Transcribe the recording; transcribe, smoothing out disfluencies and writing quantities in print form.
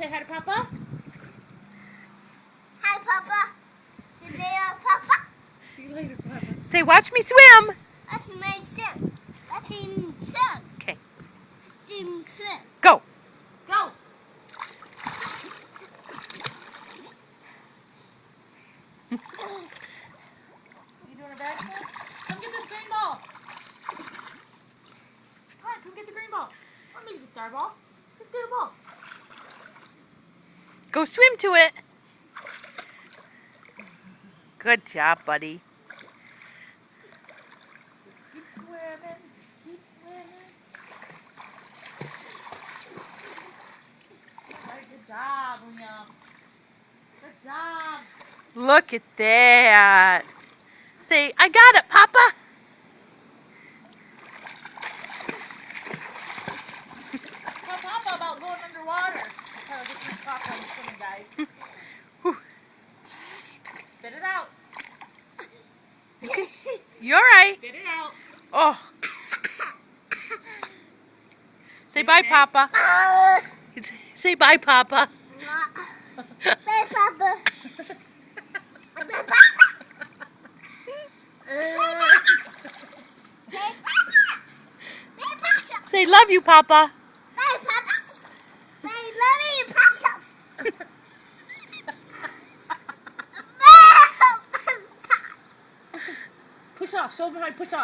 say hi to Papa? Hi, Papa. See you later, Papa. See you later, Papa. Say, watch me swim. That's my son. That's him son. Okay. That's him son. Go. Go! You doing a backflip? Come get this green ball. Come on, come get the green ball. Or maybe the star ball. Just get a ball. Go swim to it. Good job, buddy. Just keep swimming. Keep swimming. All right, good job, William. Good job. Look at that. Say, I got it, Papa. Tell Papa about going underwater. I'll get some talk on the swimming, guys. Spit it out. You all right? Spit it out. Oh. Say bye, Papa. Say bye, Papa. Bye, Papa. Bye, Papa. Say love you, Papa. Bye, Papa. Say love you, Papa. Push off. Show him how to push off.